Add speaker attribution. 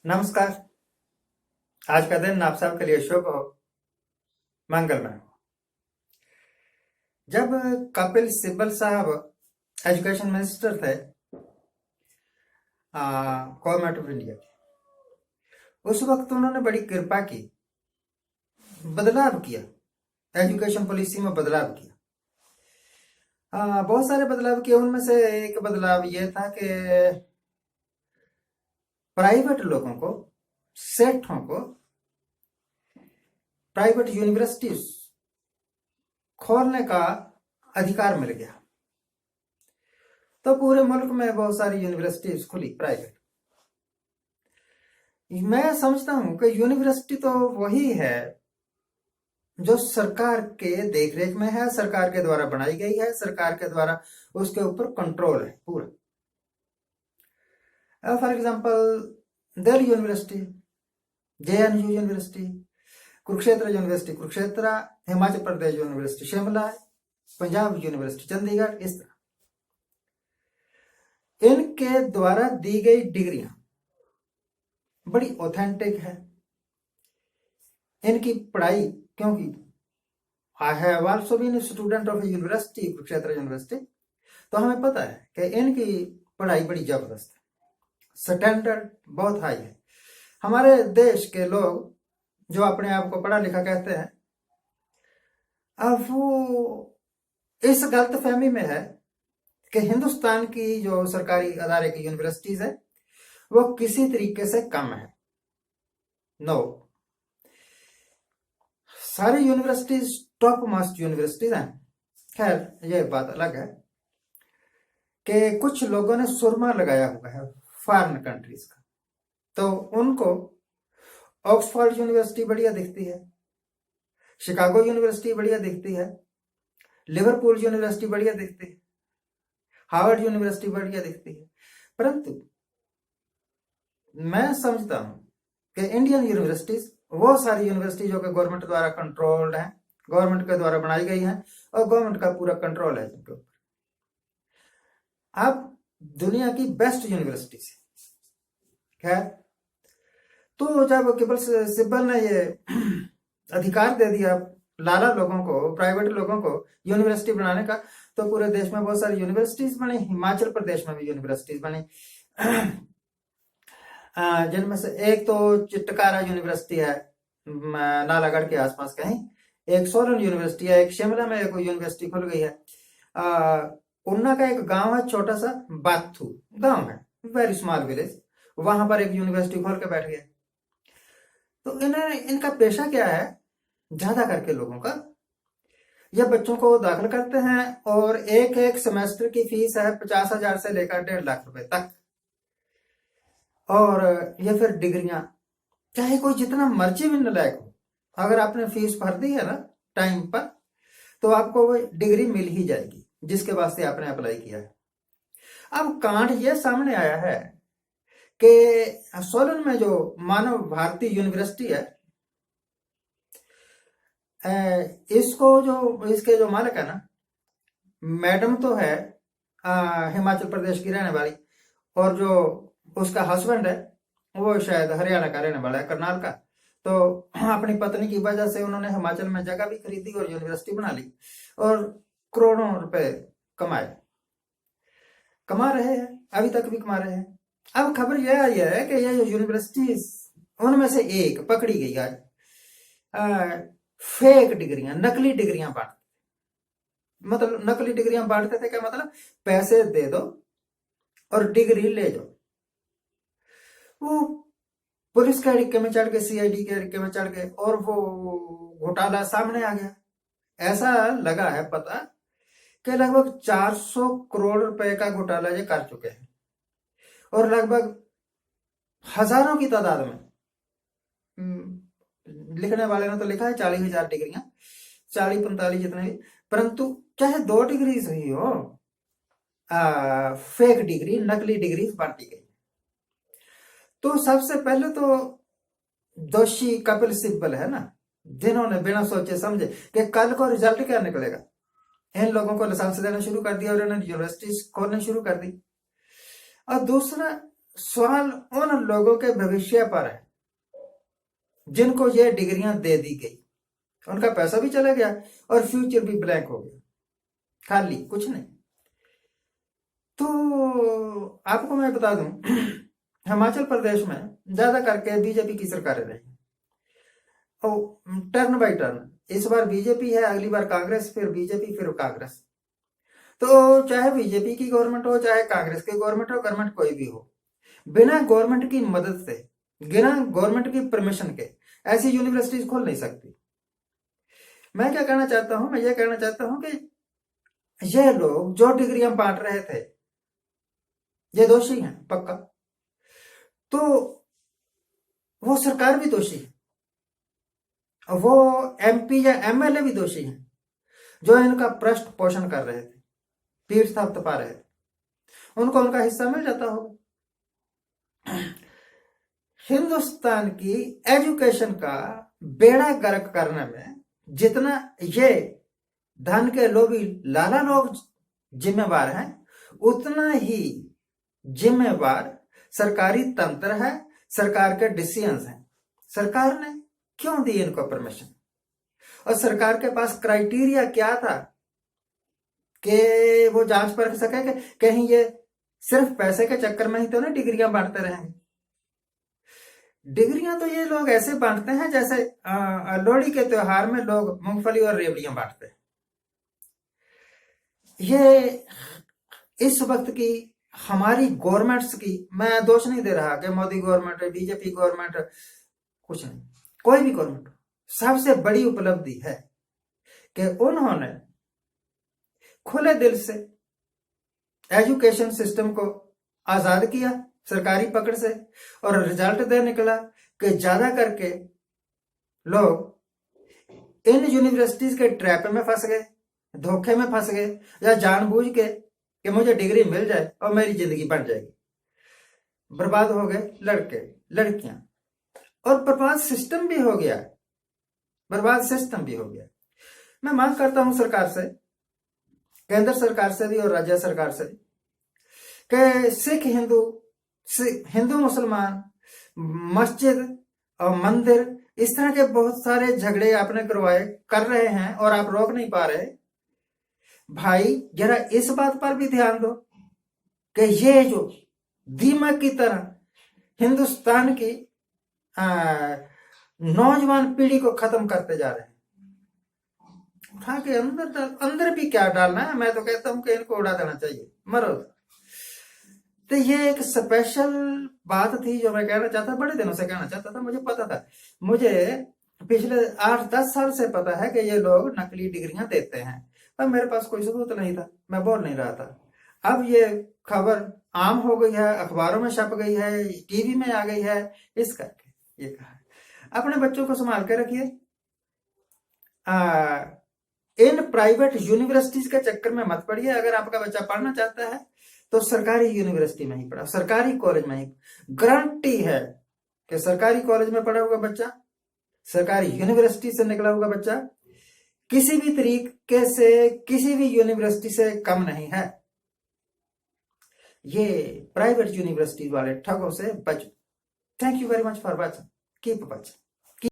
Speaker 1: नमस्कार। आज का दिन आप सबके लिए शुभ हो, मंगलमय हो। जब कपिल सिब्बल साहब एजुकेशन मिनिस्टर थे गवर्नमेंट ऑफ इंडिया के, उस वक्त उन्होंने बड़ी कृपा की, बदलाव किया, एजुकेशन पॉलिसी में बदलाव किया। बहुत सारे बदलाव किए, उनमें से एक बदलाव ये था कि प्राइवेट लोगों को, सेठों को प्राइवेट यूनिवर्सिटीज खोलने का अधिकार मिल गया। तो पूरे मुल्क में बहुत सारी यूनिवर्सिटीज खुली प्राइवेट। मैं समझता हूं कि यूनिवर्सिटी तो वही है जो सरकार के देखरेख में है, सरकार के द्वारा बनाई गई है, सरकार के द्वारा उसके ऊपर कंट्रोल है पूरा। For example Delhi university, JNU university, Kurukshetra university Kurukshetra, Himachal Pradesh university Shimla, Punjab university Chandigarh, इस तरह इनके द्वारा दी गई डिग्रियां बड़ी ऑथेंटिक है। इनकी पढ़ाई, क्योंकि I have also been student of university Kurukshetra university, तो हमें पता है कि इनकी पढ़ाई बड़ी जबरदस्त है, स्टैंडर्ड बहुत हाई है। हमारे देश के लोग जो अपने आप को पढ़ा लिखा कहते हैं, अब वो इस गलत फहमी में है कि हिंदुस्तान की जो सरकारी अदारे की यूनिवर्सिटीज है वो किसी तरीके से कम है। नो, सारी यूनिवर्सिटीज टॉप मोस्ट यूनिवर्सिटीज हैं। खैर ये बात अलग है कि कुछ लोगों ने सुरमा लगाया हुआ है फॉरेन कंट्रीज का, तो उनको ऑक्सफोर्ड यूनिवर्सिटी बढ़िया दिखती है, शिकागो यूनिवर्सिटी बढ़िया दिखती है, लिवरपूल यूनिवर्सिटी बढ़िया दिखती है, हार्वर्ड यूनिवर्सिटी बढ़िया दिखती है। परंतु मैं समझता हूं कि इंडियन यूनिवर्सिटीज वो सारी यूनिवर्सिटी जो कि गवर्नमेंट द्वारा कंट्रोल्ड है, गवर्नमेंट के द्वारा बनाई गई है और गवर्नमेंट का पूरा कंट्रोल है जिनके ऊपर। अब दुनिया की बेस्ट यूनिवर्सिटीज है। खैर, तो जब कपिल सिब्बल ने ये अधिकार दे दिया लाला लोगों को, प्राइवेट लोगों को यूनिवर्सिटी बनाने का, तो पूरे देश में बहुत सारी यूनिवर्सिटीज बनी। हिमाचल प्रदेश में भी यूनिवर्सिटीज बनी, जिनमें से एक तो चिट्टकारा यूनिवर्सिटी है नालागढ़ के आसपास कहीं, एक सोलन यूनिवर्सिटी है, एक शिमला में एक यूनिवर्सिटी खुल गई है। उन्ना का एक गांव है, छोटा सा बाथू गांव है, वेरी स्मॉल विलेज, वहां पर एक यूनिवर्सिटी खोल के बैठ गया। तो इनका पेशा क्या है, ज्यादा करके लोगों का, ये बच्चों को दाखिल करते हैं और एक एक सेमेस्टर की फीस है 50,000 से लेकर 1.5 लाख रुपए तक। और ये फिर डिग्रियां, चाहे कोई जितना मर्जी भी नलायक हो, अगर आपने फीस भर दी है ना टाइम पर, तो आपको वो डिग्री मिल ही जाएगी जिसके वास्ते आपने अप्लाई किया है। अब कांड ये सामने आया है कि सोलन में जो मानव भारती यूनिवर्सिटी है, इसके जो मालिक है ना, मैडम तो है हिमाचल प्रदेश की रहने वाली, और जो उसका हस्बैंड है वो शायद हरियाणा का रहने वाला है, करनाल का। तो अपनी पत्नी की वजह से उन्होंने हिमाचल में जगह भी खरीदी और यूनिवर्सिटी बना ली और करोड़ों रुपए कमा रहे हैं, अभी तक भी कमा रहे हैं। अब खबर यह आई है कि ये यूनिवर्सिटी, उनमें से एक पकड़ी गई आज, फेक डिग्रियां, नकली डिग्रियां बांटते। मतलब नकली डिग्रियां बांटते थे क्या, मतलब पैसे दे दो और डिग्री ले जाओ। वो पुलिस के हड़के में चढ़ गए, CID के हड़के में चढ़ गए और वो घोटाला सामने आ गया। ऐसा लगा है पता कि लगभग 400 करोड़ रुपए का घोटाला ये कर चुके हैं और लगभग हजारों की तादाद में, लिखने वाले ने तो लिखा है 40,000 डिग्रियां, 40-45 जितने भी, परंतु चाहे 2 डिग्री ही हो, फेक डिग्री, नकली डिग्री बांटी गई। तो सबसे पहले तो दोषी कपिल सिब्बल है ना, जिन्होंने बिना सोचे समझे कि कल को रिजल्ट क्या निकलेगा, इन लोगों को लाइसेंस देना शुरू कर दिया और इन्होंने यूनिवर्सिटीज खोलनी शुरू कर दी। और दूसरा, सवाल उन लोगों के भविष्य पर है जिनको ये डिग्रियां दे दी गई, उनका पैसा भी चला गया और फ्यूचर भी ब्लैंक हो गया, खाली कुछ नहीं। तो आपको मैं बता दूं, हिमाचल प्रदेश में ज्यादा करके बीजेपी की सरकारें रही, टर्न बाय टर्न, इस बार बीजेपी है, अगली बार कांग्रेस, फिर बीजेपी, फिर कांग्रेस। तो चाहे बीजेपी की गवर्नमेंट हो, चाहे कांग्रेस की गवर्नमेंट हो, गवर्नमेंट कोई भी हो, बिना गवर्नमेंट की मदद से, बिना गवर्नमेंट की परमिशन के ऐसी यूनिवर्सिटीज खोल नहीं सकती। मैं क्या कहना चाहता हूं, मैं ये कहना चाहता हूं कि ये लोग जो डिग्रियां बांट रहे थे, ये दोषी हैं पक्का। तो वो सरकार भी दोषी है, वो एमपी या एमएलए भी दोषी हैं जो इनका पृष्ठ पोषण कर रहे थे, पीठ थपथपा रहे थे, उनको उनका हिस्सा मिल जाता होगा। हिंदुस्तान की एजुकेशन का बेड़ा गर्क करने में जितना ये धन के लोभी लाला लोग जिम्मेवार हैं, उतना ही जिम्मेवार सरकारी तंत्र है, सरकार के डिसीजंस हैं। सरकार ने क्यों दी इनको परमिशन, और सरकार के पास क्राइटेरिया क्या था कि वो जांच परख सके कि कहीं ये सिर्फ पैसे के चक्कर में ही तो ना डिग्रियां बांटते रहेंगे। डिग्रियां तो ये लोग ऐसे बांटते हैं जैसे लोहड़ी के त्योहार में लोग मूंगफली और रेवड़ियां बांटते हैं। ये इस वक्त की हमारी गवर्नमेंट्स की, मैं दोष नहीं दे रहा कि मोदी गवर्नमेंट, बीजेपी गवर्नमेंट, कुछ नहीं, कोई भी गवर्नमेंट, सबसे बड़ी उपलब्धि है कि उन्होंने खुले दिल से एजुकेशन सिस्टम को आजाद किया सरकारी पकड़ से, और रिजल्ट दे निकला कि ज्यादा करके लोग इन यूनिवर्सिटीज के ट्रैप में फंस गए, धोखे में फंस गए, या जानबूझ के कि मुझे डिग्री मिल जाए और मेरी जिंदगी बन जाएगी। बर्बाद हो गए लड़के लड़कियां, और बर्बाद सिस्टम भी हो गया, बर्बाद सिस्टम भी हो गया। मैं मांग करता हूं सरकार से, केंद्र सरकार से भी और राज्य सरकार से, कि सिख हिंदू मुसलमान, मस्जिद और मंदिर, इस तरह के बहुत सारे झगड़े आपने कर रहे हैं और आप रोक नहीं पा रहे। भाई जरा इस बात पर भी ध्यान दो कि ये जो दीमक की तरह हिंदुस्तान की नौजवान पीढ़ी को खत्म करते जा रहे हैं, उठा के अंदर भी क्या डालना है। मैं तो कहता हूं कि इनको उड़ा देना चाहिए, मरो। तो ये एक स्पेशल बात थी जो मैं कहना चाहता, बड़े दिनों से कहना चाहता था। मुझे पता था, मुझे पिछले 8-10 साल से पता है कि ये लोग नकली डिग्रियां देते हैं, पर मेरे पास कोई सबूत नहीं था, मैं बोल नहीं रहा था। अब ये खबर आम हो गई है, अखबारों में छप गई है, टीवी में आ गई है, इस करके ये कहा अपने बच्चों को संभाल के रखिए। इन प्राइवेट यूनिवर्सिटीज के चक्कर में मत पड़िए। अगर आपका बच्चा पढ़ना चाहता है तो सरकारी यूनिवर्सिटी में ही पढ़ा, सरकारी कॉलेज में ही। गारंटी है कि सरकारी कॉलेज में पढ़ा हुआ बच्चा, सरकारी यूनिवर्सिटी से निकला हुआ बच्चा किसी भी तरीके से किसी भी यूनिवर्सिटी से कम नहीं है। ये प्राइवेट यूनिवर्सिटी वाले ठगों से बचो। Thank you very much for watching, keep watching.